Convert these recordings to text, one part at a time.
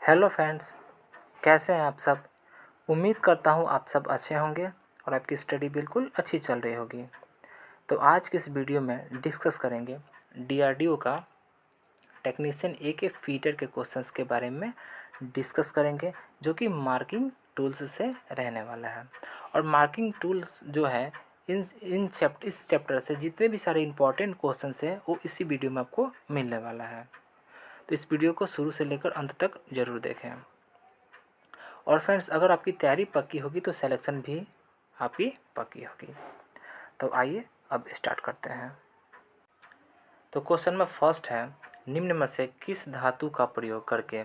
Hello friends, कैसे हैं आप सब। उम्मीद करता हूँ आप सब अच्छे होंगे और आपकी स्टडी बिल्कुल अच्छी चल रही होगी। तो आज की इस वीडियो में डिस्कस करेंगे डीआरडीओ का टेक्नीशियन ए के फीटर के क्वेश्चंस के बारे में डिस्कस करेंगे, जो कि मार्किंग टूल्स से रहने वाला है। और मार्किंग टूल्स जो है इस चैप्टर से जितने भी सारे इंपॉर्टेंट क्वेश्चंस हैं वो इसी वीडियो में आपको मिलने वाला है। तो इस वीडियो को शुरू से लेकर अंत तक ज़रूर देखें। और फ्रेंड्स, अगर आपकी तैयारी पक्की होगी तो सिलेक्शन भी आपकी पक्की होगी। तो आइए अब स्टार्ट करते हैं। तो क्वेश्चन में फर्स्ट है, निम्न में से किस धातु का प्रयोग करके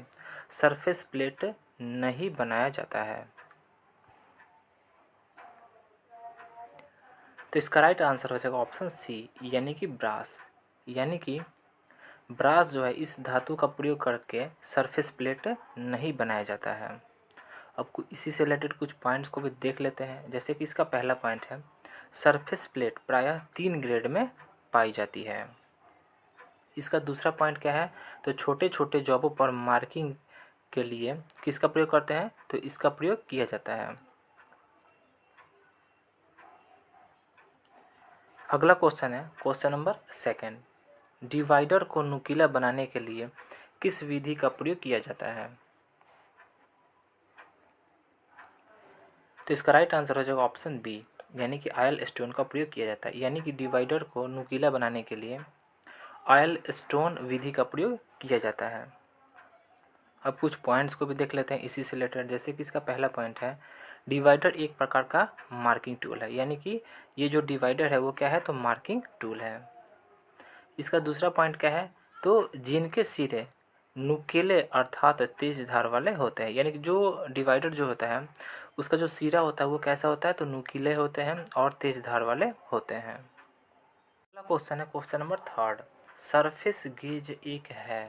सरफेस प्लेट नहीं बनाया जाता है। तो इसका राइट आंसर हो जाएगा ऑप्शन सी, यानी कि ब्रास। यानी कि ब्रास जो है इस धातु का प्रयोग करके सरफेस प्लेट नहीं बनाया जाता है। अब इसी से रिलेटेड कुछ पॉइंट्स को भी देख लेते हैं। जैसे कि इसका पहला पॉइंट है, सरफेस प्लेट प्रायः 3 ग्रेड में पाई जाती है। इसका दूसरा पॉइंट क्या है, तो छोटे छोटे जॉबों पर मार्किंग के लिए किसका प्रयोग करते हैं, तो इसका प्रयोग किया जाता है। अगला क्वेश्चन है क्वेश्चन नंबर सेकंड, डिवाइडर को नुकीला बनाने के लिए किस विधि का प्रयोग किया जाता है। तो इसका राइट आंसर हो जाएगा ऑप्शन बी, यानी कि ऑयल स्टोन का प्रयोग किया जाता है। यानी कि डिवाइडर को नुकीला बनाने के लिए ऑयल स्टोन विधि का प्रयोग किया जाता है। अब कुछ पॉइंट्स को भी देख लेते हैं इसी से रिलेटेड। जैसे कि इसका पहला पॉइंट है, डिवाइडर एक प्रकार का मार्किंग टूल है। यानी कि ये जो डिवाइडर है वो क्या है, तो मार्किंग टूल है। इसका दूसरा पॉइंट क्या है, तो जिनके सिरे नुकीले अर्थात तेज धार वाले होते हैं। यानी कि जो डिवाइडर जो होता है उसका जो सिरा होता है वो कैसा होता है, तो नुकीले होते हैं और तेज धार वाले होते हैं। अगला क्वेश्चन है question number third, surface gauge एक है।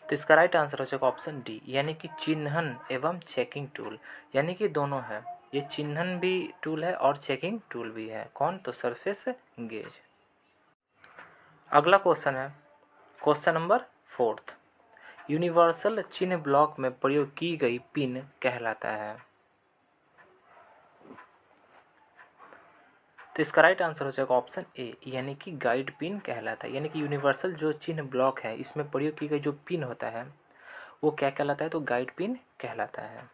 तो इसका राइट आंसर हो जाएगा ऑप्शन डी, यानी कि चिन्हन एवं चेकिंग टूल। यानी कि दोनों है, ये चिन्हन भी टूल है और चेकिंग टूल भी है। कौन, तो सरफेस गेज। अगला क्वेश्चन है क्वेश्चन नंबर फोर्थ, यूनिवर्सल चिन्ह ब्लॉक में प्रयोग की गई पिन कहलाता है। तो इसका राइट आंसर हो जाएगा ऑप्शन ए, यानी कि गाइड पिन कहलाता है। यानी कि यूनिवर्सल जो चिन्ह ब्लॉक है इसमें प्रयोग की गई जो पिन होता है वो क्या कहलाता है, तो गाइड पिन कहलाता है।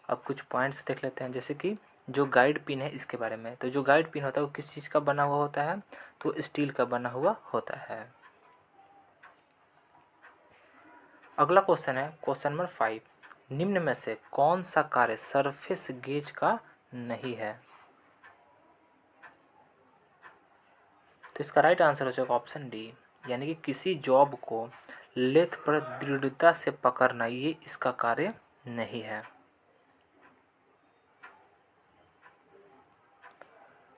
अब कुछ पॉइंट्स देख लेते हैं। जैसे कि जो गाइड पिन है इसके बारे में, तो जो गाइड पिन होता है वो किस चीज़ का बना हुआ होता है, तो स्टील का बना हुआ होता है। अगला क्वेश्चन है क्वेश्चन नंबर 5, निम्न में से कौन सा कार्य सरफेस गेज का नहीं है। तो इसका राइट आंसर हो जाएगा ऑप्शन डी, यानी कि किसी जॉब को लेथ पर दृढ़ता से पकड़ना, ये इसका कार्य नहीं है।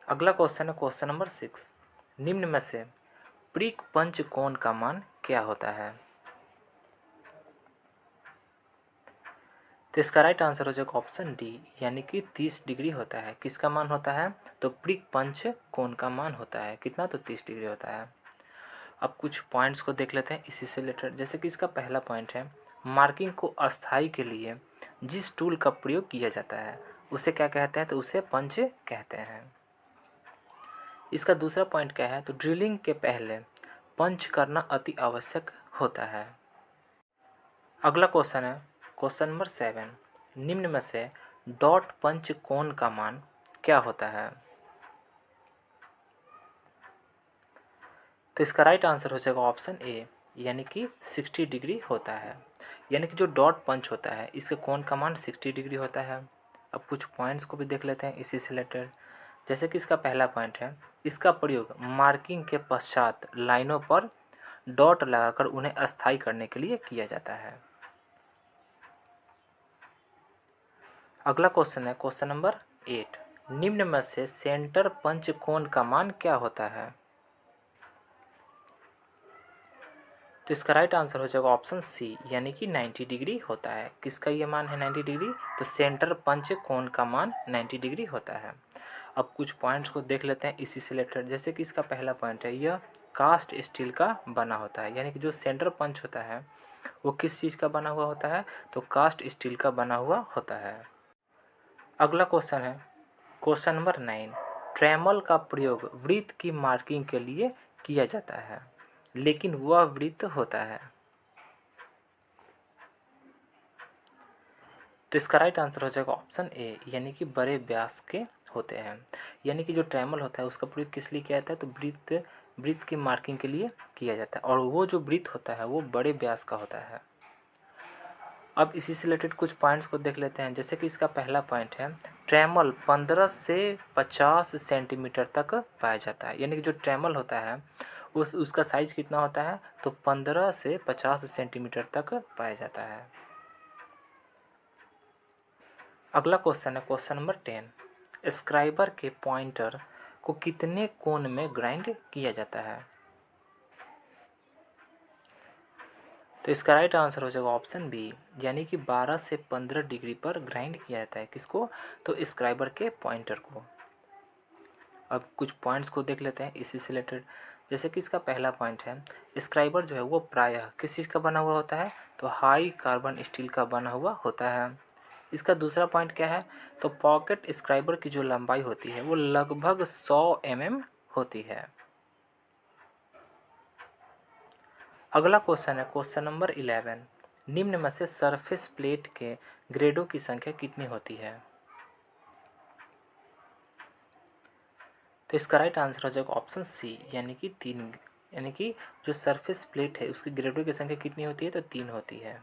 अगला क्वेश्चन है क्वेश्चन नंबर 6, निम्न में से प्रिक पंच कोण का मान क्या होता है। तो इसका राइट आंसर हो जाएगा ऑप्शन डी, यानी कि 30 डिग्री होता है। किसका मान होता है, तो प्रिक पंच कोण का मान होता है कितना, तो 30 डिग्री होता है। अब कुछ पॉइंट्स को देख लेते हैं इसी से रिलेटेड। जैसे कि इसका पहला पॉइंट है, मार्किंग को अस्थाई के लिए जिस टूल का प्रयोग किया जाता है उसे क्या कहते हैं, तो उसे पंच कहते हैं। इसका दूसरा पॉइंट क्या है, तो ड्रिलिंग के पहले पंच करना अति आवश्यक होता है। अगला क्वेश्चन है क्वेश्चन नंबर 7, निम्न में से डॉट पंच कोण का मान क्या होता है। तो इसका राइट आंसर हो जाएगा ऑप्शन ए, यानी कि 60 डिग्री होता है। यानी कि जो डॉट पंच होता है इसके कोण का मान 60 डिग्री होता है। अब कुछ पॉइंट्स को भी देख लेते हैं इसी से रिलेटेड। जैसे कि इसका पहला पॉइंट है, इसका प्रयोग मार्किंग के पश्चात लाइनों पर डॉट लगाकर उन्हें अस्थायी करने के लिए किया जाता है। अगला क्वेश्चन है क्वेश्चन नंबर 8, निम्न में से सेंटर पंच कोण का मान क्या होता है। तो इसका राइट आंसर हो जाएगा ऑप्शन सी, यानी कि 90 डिग्री होता है। किसका ये मान है 90 डिग्री, तो सेंटर पंच कोण का मान 90 डिग्री होता है। अब कुछ पॉइंट्स को देख लेते हैं इसी से रिलेटेड। जैसे कि इसका पहला पॉइंट है, यह कास्ट स्टील का बना होता है, यानी कि जो सेंटर पंच होता है वो किस चीज़ का बना हुआ होता है, तो कास्ट स्टील का बना हुआ होता है। अगला क्वेश्चन है क्वेश्चन नंबर 9। ट्रेमल का प्रयोग वृत्त की मार्किंग के लिए किया जाता है, लेकिन वह वृत्त होता है। तो इसका राइट आंसर हो जाएगा ऑप्शन ए, यानी कि बड़े व्यास के होते हैं। यानी कि जो ट्रेमल होता है उसका प्रयोग किस लिए किया जाता है, तो वृत्त की मार्किंग के लिए किया जाता है, और वो जो वृत्त होता है वो बड़े व्यास का होता है। अब इसी से रिलेटेड कुछ पॉइंट्स को देख लेते हैं। जैसे कि इसका पहला पॉइंट है, ट्रेमल 15 से 50 सेंटीमीटर तक पाया जाता है। यानी कि जो ट्रेमल होता है उसका साइज कितना होता है, तो 15 से 50 सेंटीमीटर तक पाया जाता है। अगला क्वेश्चन है क्वेश्चन नंबर 10। स्क्राइबर के पॉइंटर को कितने कोण में ग्राइंड किया जाता है। तो इसका राइट आंसर हो जाएगा ऑप्शन बी, यानी कि 12 से 15 डिग्री पर ग्राइंड किया जाता है। किसको, तो स्क्राइबर के पॉइंटर को। अब कुछ पॉइंट्स को देख लेते हैं इसी से रिलेटेड। जैसे कि इसका पहला पॉइंट है, स्क्राइबर जो है वो प्रायः किस चीज़ का बना हुआ होता है, तो हाई कार्बन स्टील का बना हुआ होता है। इसका दूसरा पॉइंट क्या है, तो पॉकेट स्क्राइबर की जो लंबाई होती है वो लगभग 100 mm होती है। अगला क्वेश्चन है क्वेश्चन नंबर 11। निम्न में से सरफेस प्लेट के ग्रेडों की संख्या कितनी होती है। तो इसका राइट आंसर हो जाएगा ऑप्शन सी, यानी कि 3। यानी कि जो सरफेस प्लेट है उसकी ग्रेडों की संख्या कितनी होती है, तो 3 होती है।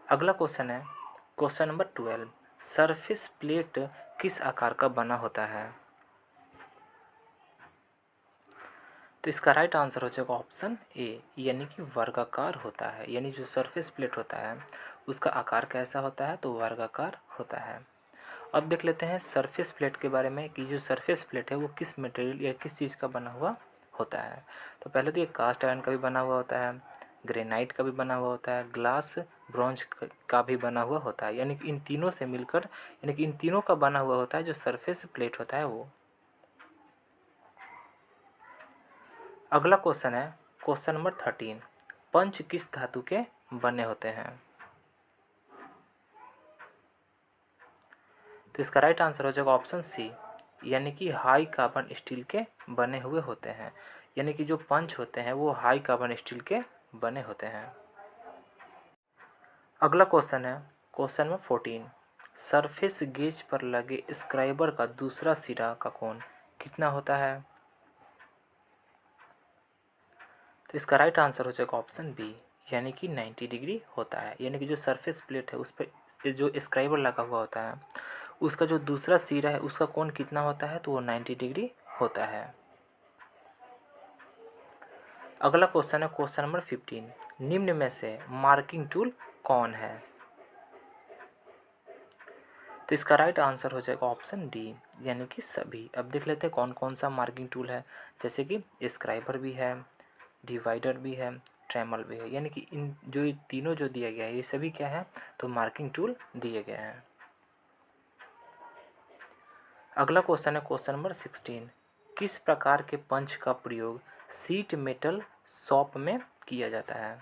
अगला क्वेश्चन है क्वेश्चन नंबर 12। सरफेस प्लेट किस आकार का बना होता है। तो इसका राइट आंसर हो जाएगा ऑप्शन ए, यानी कि वर्गाकार होता है। यानी जो सरफेस प्लेट होता है उसका आकार कैसा होता है, तो वर्गाकार होता है। अब देख लेते हैं सरफेस प्लेट के बारे में कि जो सरफेस प्लेट है वो किस मटेरियल या किस चीज़ का बना हुआ होता है। तो पहले तो ये कास्ट आयरन का भी बना हुआ होता है, ग्रेनाइट का भी बना हुआ होता है, ग्लास ब्रॉन्ज का भी बना हुआ होता है। यानी कि इन तीनों से मिलकर, यानी कि इन तीनों का बना हुआ होता है जो सरफेस प्लेट होता है वो। अगला क्वेश्चन है क्वेश्चन नंबर 13। पंच किस धातु के बने होते हैं। तो इसका राइट आंसर हो जाएगा ऑप्शन सी, यानी कि हाई कार्बन स्टील के बने हुए होते हैं। यानी कि जो पंच होते हैं वो हाई कार्बन स्टील के बने होते हैं। अगला क्वेश्चन है क्वेश्चन नंबर 14। सरफेस गेज पर लगे स्क्राइबर का दूसरा सिरा का कोण कितना होता है। तो इसका राइट आंसर हो जाएगा ऑप्शन बी, यानी कि 90 डिग्री होता है। यानी कि जो सरफेस प्लेट है उस पर जो स्क्राइबर लगा हुआ होता है उसका जो दूसरा सिरा है उसका कोण कितना होता है, तो वो 90 डिग्री होता है। अगला क्वेश्चन है क्वेश्चन नंबर 15। निम्न में से मार्किंग टूल कौन है। तो इसका राइट आंसर हो जाएगा ऑप्शन डी, यानी कि सभी। अब देख लेते हैं कौन कौन सा मार्किंग टूल है। जैसे कि स्क्राइबर भी है, डिवाइडर भी है, ट्रेमल भी है। यानी कि इन जो ये तीनों जो दिया गया है ये सभी क्या है, तो मार्किंग टूल दिए गए हैं। अगला क्वेश्चन है क्वेश्चन नंबर 16। किस प्रकार के पंच का प्रयोग सीट मेटल शॉप में किया जाता है।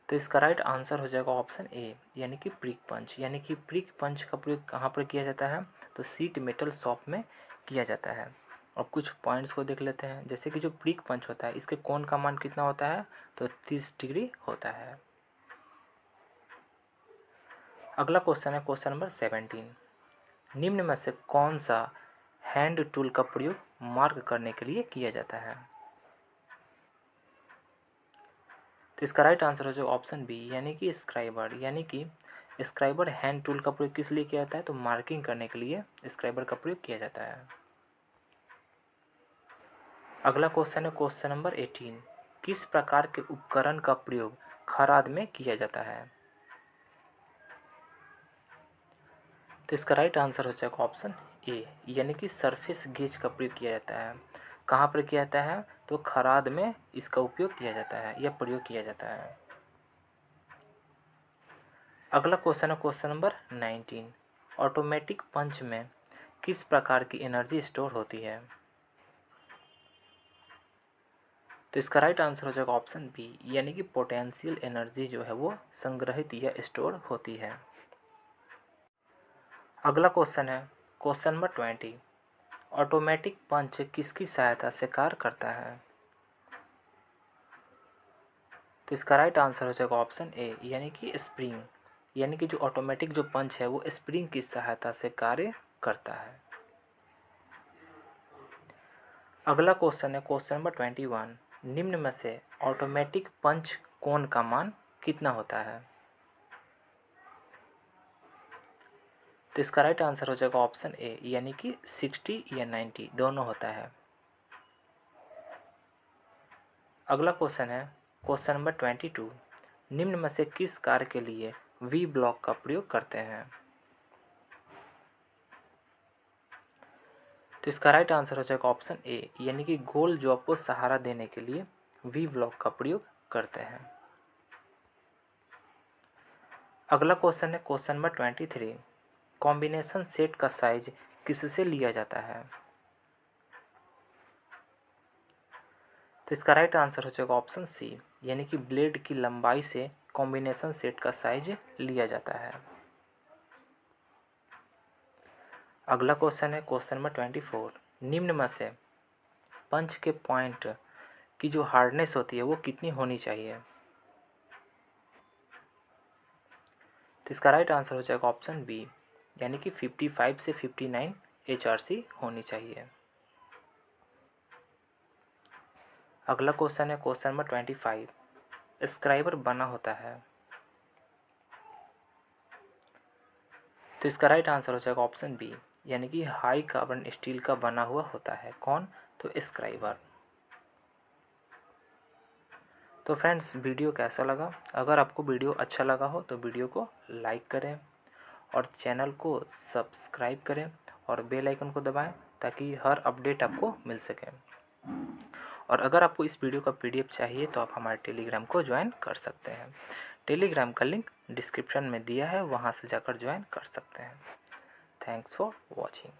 तो इसका राइट आंसर हो जाएगा ऑप्शन ए, यानी कि प्रिक पंच। यानी कि प्रिक पंच का प्रयोग कहाँ पर किया जाता है, तो सीट मेटल शॉप में किया जाता है। और कुछ पॉइंट्स को देख लेते हैं। जैसे कि जो प्रिक पंच होता है इसके कोण का मान कितना होता है, तो 30 डिग्री होता है। अगला क्वेश्चन है क्वेश्चन नंबर 17। निम्न में से कौन सा हैंड टूल का प्रयोग मार्क करने के लिए किया जाता है। तो इसका राइट आंसर हो जाएगा ऑप्शन बी, यानी कि स्क्राइबर। यानी कि स्क्राइबर हैंड टूल का प्रयोग किस लिए किया जाता है, तो मार्किंग करने के लिए स्क्राइबर का प्रयोग किया जाता है। अगला क्वेश्चन है क्वेश्चन नंबर 18। किस प्रकार के उपकरण का प्रयोग खराद में किया जाता है। तो इसका राइट आंसर हो जाएगा ऑप्शन ए, यानी कि सरफेस गेज का प्रयोग किया जाता है। कहाँ पर किया जाता है, तो खराद में इसका उपयोग किया जाता है या प्रयोग किया जाता है। अगला क्वेश्चन है क्वेश्चन नंबर 19। ऑटोमेटिक पंच में किस प्रकार की एनर्जी स्टोर होती है? तो इसका राइट आंसर हो जाएगा ऑप्शन बी, यानी कि पोटेंशियल एनर्जी जो है वो संग्रहित या स्टोर होती है। अगला क्वेश्चन है क्वेश्चन नंबर 20। ऑटोमेटिक पंच किसकी सहायता से कार्य करता है? तो इसका राइट आंसर हो जाएगा ऑप्शन ए, यानी कि स्प्रिंग, यानी कि जो ऑटोमेटिक जो पंच है वो स्प्रिंग की सहायता से कार्य करता है। अगला क्वेश्चन है क्वेश्चन नंबर 21। निम्न में से ऑटोमेटिक पंच कोण का मान कितना होता है? तो इसका राइट आंसर हो जाएगा ऑप्शन ए, यानी कि 60 या 90 दोनों होता है। अगला क्वेश्चन है क्वेश्चन नंबर 22। निम्न में से किस कार्य के लिए वी ब्लॉक का प्रयोग करते हैं? तो इसका राइट आंसर हो जाएगा ऑप्शन ए, यानी कि गोल जॉब को सहारा देने के लिए वी ब्लॉक का प्रयोग करते हैं। अगला क्वेश्चन है क्वेश्चन नंबर 23। कॉम्बिनेशन सेट का साइज किससे लिया जाता है? तो इसका राइट आंसर हो जाएगा ऑप्शन सी, यानी कि ब्लेड की लंबाई से कॉम्बिनेशन सेट का साइज लिया जाता है। अगला क्वेश्चन है क्वेश्चन नंबर 24। निम्न में से पंच के पॉइंट की जो हार्डनेस होती है वो कितनी होनी चाहिए? तो इसका राइट आंसर हो जाएगा ऑप्शन बी, यानी कि 55 से 59 HRC होनी चाहिए। अगला क्वेश्चन है क्वेश्चन नंबर 25। स्क्राइबर बना होता है। तो इसका राइट आंसर हो जाएगा ऑप्शन बी, यानी कि हाई कार्बन स्टील का बना हुआ होता है। कौन? तो स्क्राइबर। तो फ्रेंड्स वीडियो कैसा लगा? अगर आपको वीडियो अच्छा लगा हो तो वीडियो को लाइक करें और चैनल को सब्सक्राइब करें और बेल आइकन को दबाएं ताकि हर अपडेट आपको मिल सके। और अगर आपको इस वीडियो का PDF चाहिए तो आप हमारे टेलीग्राम को ज्वाइन कर सकते हैं। टेलीग्राम का लिंक डिस्क्रिप्शन में दिया है, वहाँ से जाकर ज्वाइन कर सकते हैं। Thanks for watching.